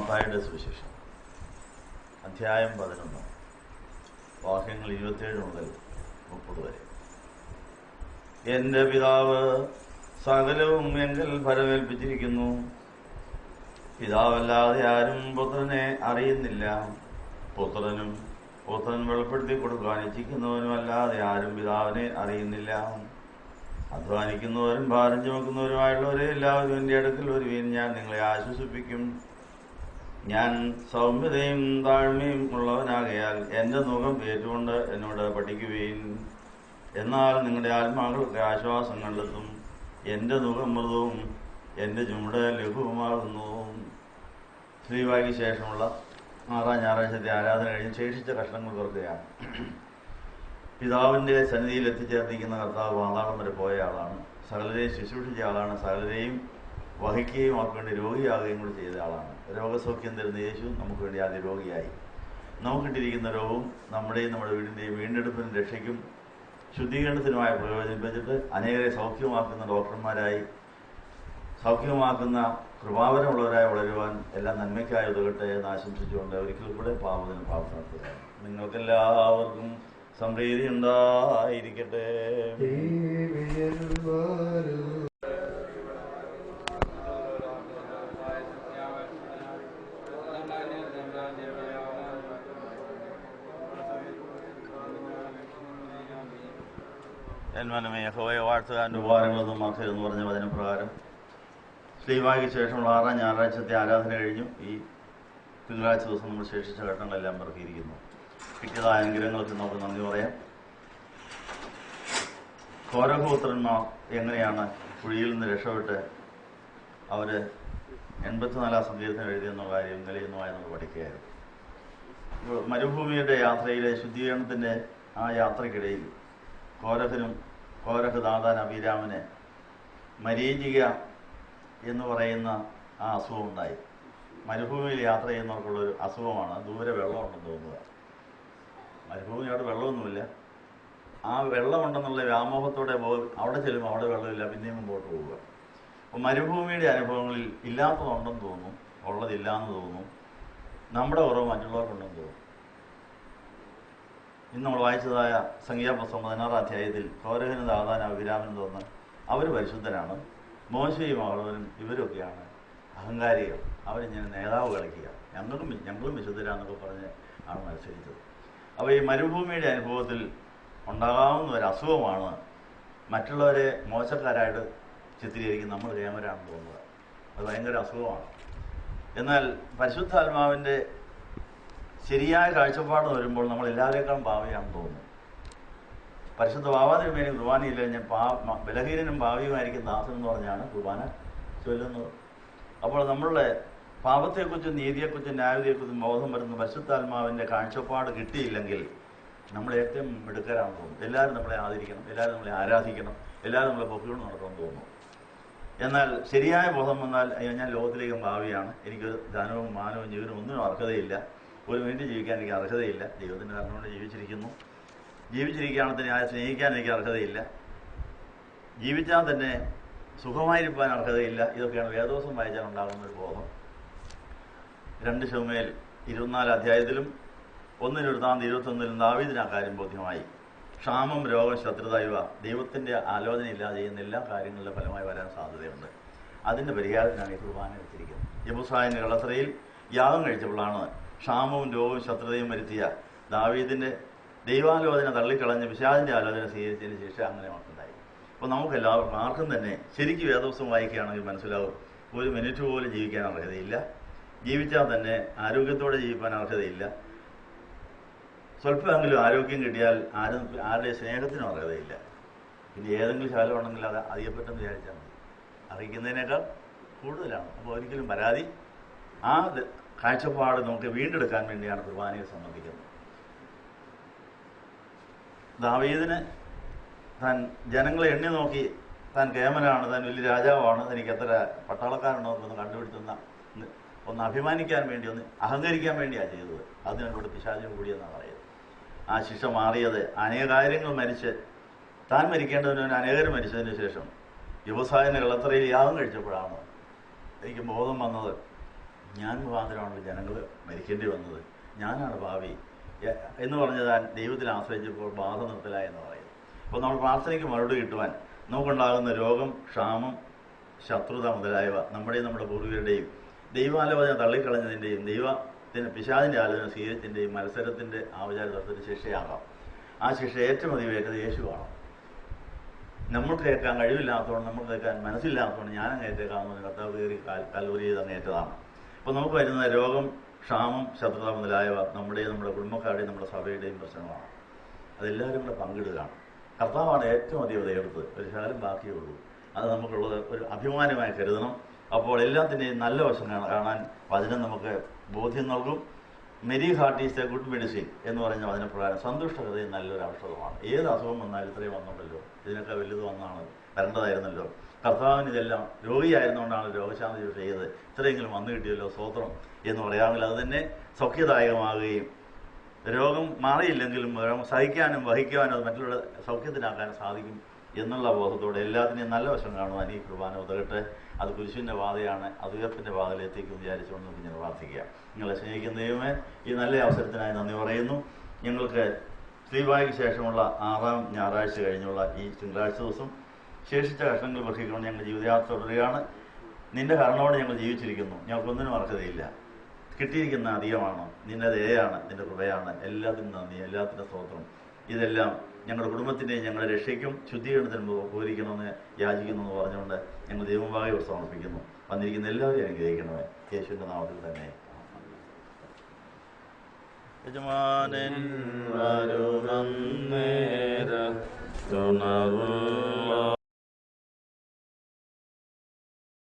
മത്തായിയുടെ സുവിശേഷം അധ്യായം 11 വാക്യങ്ങൾ 27 മുതൽ 30 വരെ. എൻ്റെ പിതാവ് സകലവും എങ്കിൽ ഫലമേൽപ്പിച്ചിരിക്കുന്നു. പിതാവല്ലാതെ ആരും പുത്രനെ അറിയുന്നില്ല. പുത്രൻ വെളിപ്പെടുത്തി കൊടുക്കാൻ ഇച്ഛിക്കുന്നവനും അല്ലാതെ ആരും പിതാവിനെ അറിയുന്നില്ല. അധ്വാനിക്കുന്നവരും ഭാരം ചുമക്കുന്നവരുമായുള്ളവരെ എല്ലാവരും എൻ്റെ അടുക്കൽ വരുവീൻ, ഞാൻ നിങ്ങളെ ആശ്വസിപ്പിക്കും. ഞാൻ സൗമ്യതയും താഴ്മയും ഉള്ളവനാകയാൽ എൻ്റെ മുഖം ഏറ്റുകൊണ്ട് എന്നോട് പഠിക്കുവീൻ. എന്നാൽ നിങ്ങളുടെ ആത്മാക്കൾക്ക് ആശ്വാസം കണ്ടെത്തും. എൻ്റെ മുഖം മൃദുവും എൻ്റെ ചുമട് ലഘുവുമാകുന്നു. ശ്രീവായ്ക്ക് ശേഷമുള്ള 6-ാം ഞായറാഴ്ചത്തെ ആരാധന കഴിഞ്ഞ് ശേഷിച്ച കഷ്ണങ്ങൾ തുറക്കുകയാണ്. പിതാവിൻ്റെ സന്നിധിയിൽ എത്തിച്ചേർന്നിരിക്കുന്ന കർത്താവ് പാതാളം വരെ പോയ ആളാണ്. സകലരെയും ശുശ്രൂഷിച്ച ആളാണ്. സകലരെയും വഹിക്കുകയും അവർക്ക് വേണ്ടി രോഗിയാകുകയും കൂടി ചെയ്ത ആളാണ്. രോഗസൗഖ്യം തരുന്ന യേശു നമുക്ക് വേണ്ടി ആദ്യ രോഗിയായി. നമുക്കിട്ടിരിക്കുന്ന രോഗവും നമ്മുടെയും നമ്മുടെ വീടിൻ്റെയും വീണ്ടെടുപ്പിനും രക്ഷയ്ക്കും ശുദ്ധീകരണത്തിനുമായി പ്രയോജനിപ്പിച്ചിട്ട് അനേകരെ സൗഖ്യമാക്കുന്ന ഡോക്ടർമാരായി, സൗഖ്യമാക്കുന്ന കൃപാവരമുള്ളവരായി വളരുവാൻ എല്ലാം നന്മയ്ക്കായി ഉതകട്ടെ എന്ന് ആശംസിച്ചുകൊണ്ട് ഒരിക്കൽ കൂടെ പാപത്തിന് പ്രാർത്ഥന നടത്തുകയാണ്. നിങ്ങൾക്കെല്ലാവർക്കും സംപ്രീതി ഉണ്ടായിരിക്കട്ടെ. എന്മനമേ യഹോവയെ വാഴ്ത്തുക, എൻ്റെ ഉപകാരങ്ങളൊന്നും മറക്കരുത് എന്ന് പറഞ്ഞ വചനപ്രകാരം ശ്രീവായ്ക്ക് ശേഷമുള്ള 6-ാം ഞായറാഴ്ചത്തെ ആരാധന കഴിഞ്ഞു. ഈ തിങ്കളാഴ്ച ദിവസം നമ്മൾ ശേഷിച്ച ഘട്ടങ്ങളെല്ലാം പെറുക്കിയിരിക്കുന്നു. കിട്ടിയതായ അനുഗ്രഹങ്ങൾക്ക് നമുക്ക് നന്ദി പറയാം. കോരഹപുത്രന്മാർ എങ്ങനെയാണ് കുഴിയിൽ നിന്ന് രക്ഷപ്പെട്ട് അവർ 84-ാം സങ്കീർത്തനം എഴുതിയെന്നുള്ള കാര്യം നിലയുന്നതായി നമ്മൾ പഠിക്കുകയായിരുന്നു. മരുഭൂമിയുടെ യാത്രയിലെ ശുദ്ധീകരണത്തിൻ്റെ ആ യാത്രയ്ക്കിടയിൽ കോരഹ് ദാതാൻ അബീരാമിന് മരീചിക എന്ന് പറയുന്ന ആ അസുഖം ഉണ്ടായി. മരുഭൂമിയിൽ യാത്ര ചെയ്യുന്നവർക്കുള്ളൊരു അസുഖമാണ്. ദൂരെ വെള്ളമുണ്ടെന്ന് തോന്നുക. മരുഭൂമിയോട് വെള്ളമൊന്നുമില്ല. ആ വെള്ളമുണ്ടെന്നുള്ള വ്യാമോഹത്തോടെ അവിടെ ചെല്ലുമ്പോൾ അവിടെ വെള്ളമില്ല, പിന്നെയും മുമ്പോട്ട് പോവുക. അപ്പോൾ മരുഭൂമിയുടെ അനുഭവങ്ങളിൽ ഇല്ലാത്തതുണ്ടെന്ന് തോന്നും, ഉള്ളതില്ലാന്ന് തോന്നും. നമ്മുടെ കുറവ് മറ്റുള്ളവർക്കുണ്ടെന്ന് തോന്നും. ഇന്ന് നമ്മൾ വായിച്ചതായ സംഖ്യാപുസ്തകം 16-ാം അധ്യായത്തിൽ കോരഹിന് ദാതാൻ അബീരാമിനും തോന്നുന്നു അവർ പരിശുദ്ധനാണ്. മോശയും അഹരോനും ഇവരൊക്കെയാണ് അഹങ്കാരികൾ. അവരിങ്ങനെ നേതാവ് കളിക്കുക, ഞങ്ങളും വിശുദ്ധരാന്നൊക്കെ പറഞ്ഞ് ആണ് മത്സരിച്ചത്. അപ്പോൾ ഈ മരുഭൂമിയുടെ അനുഭവത്തിൽ ഉണ്ടാകാവുന്ന ഒരു അസുഖമാണ് മറ്റുള്ളവരെ മോശക്കാരായിട്ട് ചിത്രീകരിക്കുന്ന നമ്മൾ കേമരാണെന്ന് തോന്നുക. അത് ഭയങ്കര അസുഖമാണ്. എന്നാൽ പരിശുദ്ധാത്മാവിൻ്റെ ശരിയായ കാഴ്ചപ്പാട് വരുമ്പോൾ നമ്മൾ എല്ലാവരേക്കാളും പാവിയാണെന്ന് തോന്നുന്നു. പരിശുദ്ധ ബാവാതിരുമേനി കുർബാനയില്ല, ഞാൻ ബലഹീനനും ഭാവിയുമായിരിക്കും ദാസൻ എന്ന് പറഞ്ഞാണ് കുർബാന ചൊല്ലുന്നത്. അപ്പോൾ നമ്മളുടെ പാപത്തെക്കുറിച്ചും നീതിയെക്കുറിച്ചും ന്യായതയെക്കുറിച്ചും ബോധം വരുന്ന പരിശുദ്ധാത്മാവിൻ്റെ കാഴ്ചപ്പാട് കിട്ടിയില്ലെങ്കിൽ നമ്മൾ ഏറ്റവും മിടുക്കരാണെന്ന് തോന്നും. എല്ലാവരും നമ്മളെ ആദരിക്കണം, എല്ലാവരും നമ്മളെ ആരാധിക്കണം, എല്ലാവരും നമ്മളെ പൊക്കിക്കൊണ്ട് നടക്കണമെന്ന് തോന്നുന്നു. എന്നാൽ ശരിയായ ബോധം വന്നാൽ ഞാൻ ലോകത്തിലേക്കും ഭാവിയാണ്, എനിക്ക് ധനവും മാനവും ജീവനും ഒന്നിനും അർഹതയില്ല, ഒരു മിനിറ്റ് ജീവിക്കാൻ എനിക്ക് അർഹതയില്ല, ദൈവത്തിൻ്റെ കാരണം കൊണ്ട് ജീവിച്ചിരിക്കുകയാണെങ്കിൽ ആരെ സ്നേഹിക്കാൻ എനിക്ക് അർഹതയില്ല, ജീവിച്ചാൽ തന്നെ സുഖമായിരിക്കാൻ അർഹതയില്ല. ഇതൊക്കെയാണ് വേദോസം വായിച്ചാൽ ഉണ്ടാകുന്ന ഒരു ബോധം. 2 ശമൂവേൽ 24-ാം അധ്യായത്തിലും 1 വൃത്താന്തം 21-ലും ദാവീദിന് ആ കാര്യം ബോധ്യമായി. ക്ഷാമം, രോഗം, ശത്രുത ഇവ ദൈവത്തിൻ്റെ ആലോചനയില്ലാതെ ചെയ്യുന്ന എല്ലാ കാര്യങ്ങളിലും ഫലമായി വരാൻ സാധ്യതയുണ്ട്. അതിൻ്റെ പരിഹാരത്തിനാണ് ഈ കുർബാന വെച്ചിരിക്കുന്നത്. യെബൂസായിൻ്റെ കളത്രയിൽ യാഗം കഴിച്ചപ്പോഴാണ് ക്ഷാമവും രോഗവും ശത്രുതയും വരുത്തിയ ദാവീദിൻ്റെ ദൈവാലോചന തള്ളിക്കളഞ്ഞ് പിശാചിൻ്റെ ആലോചന സ്വീകരിച്ചതിന് ശേഷം അങ്ങനെ ഉണ്ടായി. അപ്പോൾ നമുക്കെല്ലാവർക്കും ആർക്കും തന്നെ ശരിക്കും വേദോസം വായിക്കുകയാണെങ്കിൽ മനസ്സിലാവും, ഒരു മിനിറ്റ് പോലും ജീവിക്കാൻ അർഹതയില്ല, ജീവിച്ചാൽ തന്നെ ആരോഗ്യത്തോടെ ജീവിക്കാൻ അർഹതയില്ല, സ്വല്പമെങ്കിലും ആരോഗ്യം കിട്ടിയാൽ ആരുടെ സ്നേഹത്തിനും അർഹതയില്ല. പിന്നെ ഏതെങ്കിലും ശാലം ഉണ്ടെങ്കിൽ അത് അറിയപ്പെട്ടെന്ന് വിചാരിച്ചാൽ മതി. അറിയിക്കുന്നതിനേക്കാൾ കൂടുതലാണ്. അപ്പോൾ ഒരിക്കലും പരാതി ആ കാഴ്ചപ്പാട് നമുക്ക് വീണ്ടെടുക്കാൻ വേണ്ടിയാണ് കുർബാനയെ സംബന്ധിക്കുന്നത്. ദാവീദിന് താൻ ജനങ്ങളെ എണ്ണി നോക്കി താൻ കേമനാണ്, താൻ വലിയ രാജാവാണ്, തനിക്ക് എത്ര പട്ടാളക്കാരുണ്ടോ എന്നൊന്ന് കണ്ടുപിടിച്ചൊന്ന് ഒന്ന് അഭിമാനിക്കാൻ വേണ്ടി, ഒന്ന് അഹങ്കരിക്കാൻ വേണ്ടിയാണ് ചെയ്തത്. അതിനോട് പിശാചിനും കൂടിയെന്നാണ് പറയുന്നത്. ആ ശിക്ഷ മാറിയത് അനേകായിരങ്ങൾ മരിച്ച് താൻ മരിക്കേണ്ടതിന് അനേകർ മരിച്ചതിന് ശേഷം വ്യവസായന കളത്രയിൽ യാഗം കഴിച്ചപ്പോഴാണ് എനിക്ക് ബോധം വന്നത്. ഞാൻ മുഖാന്തരമാണല്ലോ ജനങ്ങൾ മരിക്കേണ്ടി വന്നത്, ഞാനാണ് ഭാവി എന്ന് പറഞ്ഞതാൻ ദൈവത്തിൽ ആശ്രയിച്ചപ്പോൾ ബാധ നിർത്തലായി എന്ന് പറയും. അപ്പോൾ നമ്മൾ പ്രാർത്ഥനയ്ക്ക് മറുപടി കിട്ടുവാൻ നമുക്കുണ്ടാകുന്ന രോഗം, ക്ഷാമം, ശത്രുത മുതലായവ നമ്മുടെ പൂർവികരുടെയും ദൈവാലോചന തള്ളിക്കളഞ്ഞതിൻ്റെയും ദൈവത്തിന് പിശാചിൻ്റെ ആലോചന സ്വീകരിച്ചതിൻ്റെയും മത്സരത്തിൻ്റെ ആവിചാരത്തിന് ശിക്ഷയാകാം. ആ ശിക്ഷ ഏറ്റവും അധികം ഏറ്റത് യേശുവാണ്. നമ്മൾ കേൾക്കാൻ കഴിവില്ലാത്തതുകൊണ്ട്, നമ്മൾ കേൾക്കാൻ മനസ്സില്ലാത്തതുകൊണ്ട് ഞാനങ്ങ് ഏറ്റേക്കാമെന്ന് കർത്താവ് കയറി കല്ലൂരി ചെയ്ത് അങ്ങ് ഏറ്റതാണ്. അപ്പോൾ നമുക്ക് വരുന്ന രോഗം, ക്ഷാമം, ശത്രുത മുതലായവ നമ്മുടെ കുടുംബക്കാരുടെയും നമ്മുടെ സഭയുടെയും പ്രശ്നങ്ങളാണ്. അതെല്ലാവരും കൂടെ പങ്കിടുകയാണ്. കർത്താവാണ് ഏറ്റവും അധികം എടുത്തത്, ഒരു ശകലം ബാക്കിയേ ഉള്ളൂ. അത് നമുക്കുള്ളത് ഒരു അഭിമാനമായി കരുതണം. അപ്പോൾ എല്ലാത്തിൻ്റെയും നല്ല വശം കാണാൻ വചനം നമുക്ക് ബോധ്യം നൽകും. Merry heart is A good medicine എന്ന് പറഞ്ഞ വചനപ്രകാരം സന്തുഷ്ട ഹൃദയം നല്ലൊരു ഔഷധമാണ്. ഏത് അസുഖം വന്നാലും ഇത്രയും വന്നുണ്ടല്ലോ, ഇതിനൊക്കെ വലുത് വന്നാണ് വരേണ്ടതായിരുന്നല്ലോ. കർത്താവിന് ഇതെല്ലാം രോഗിയായിരുന്നുകൊണ്ടാണ് രോഗശാന്തി ചെയ്തത്, ഇത്രയെങ്കിലും വന്നു കിട്ടിയല്ലോ, സ്തോത്രം എന്ന് പറയാമെങ്കിൽ അത് തന്നെ സൗഖ്യദായകമാകുകയും രോഗം മാറിയില്ലെങ്കിലും രോഗം സഹിക്കാനും വഹിക്കുവാനും അത് മറ്റുള്ള സൗഖ്യത്തിനാക്കാനും സാധിക്കും എന്നുള്ള ബോധത്തോടെ എല്ലാത്തിനെയും നല്ല വശം കാണുവാൻ ഈ കുർബാന ഉതകട്ടെ. അത് കുരിശിൻ്റെ പാതയാണ്, അത് ഉയർപ്പിൻ്റെ പാതയിലെത്തിക്കും വിചാരിച്ചുകൊണ്ട് നമുക്ക് ഇങ്ങനെ പ്രാർത്ഥിക്കുക. നിങ്ങളെ സ്നേഹിക്കുന്ന ദൈവമേ, ഈ നല്ല അവസരത്തിനായി നന്ദി പറയുന്നു. ഞങ്ങൾക്ക് ശ്രീവായ്ക്ക് ശേഷമുള്ള 6ാം ഞായറാഴ്ച കഴിഞ്ഞുള്ള ഈ തിങ്കളാഴ്ച ദിവസം ശേഷിച്ച കഷ്ണങ്ങൾ ഭക്ഷിക്കൊണ്ട് ഞങ്ങൾ ജീവിതയാത്ര തുടരുകയാണ്. നിന്റെ കരുണയോടെ ഞങ്ങൾ ജീവിച്ചിരിക്കുന്നു, ഞങ്ങൾക്കൊന്നിനും അർഹതയില്ല. കിട്ടിയിരിക്കുന്ന അധികമാണ്, നിന്റെ ദയയാണ്, നിന്റെ കൃപയാണ്. എല്ലാത്തിനും നന്ദി, എല്ലാത്തിനും സ്തോത്രം. ഇതെല്ലാം ഞങ്ങളുടെ കുടുംബത്തിൻ്റെയും ഞങ്ങളുടെ രക്ഷയ്ക്കും ശുദ്ധീകരണത്തിനും ഉപകരിക്കണമെന്ന് യാചിക്കുന്നു പറഞ്ഞുകൊണ്ട് ഞങ്ങൾ ദൈവമുമ്പാകെ സമർപ്പിക്കുന്നു. വന്നിരിക്കുന്ന എല്ലാവരെയും അനുഗ്രഹിക്കണമേ, യേശുവിൻ്റെ നാമത്തിൽ തന്നെ. യജമാനൻ വരുന്നേര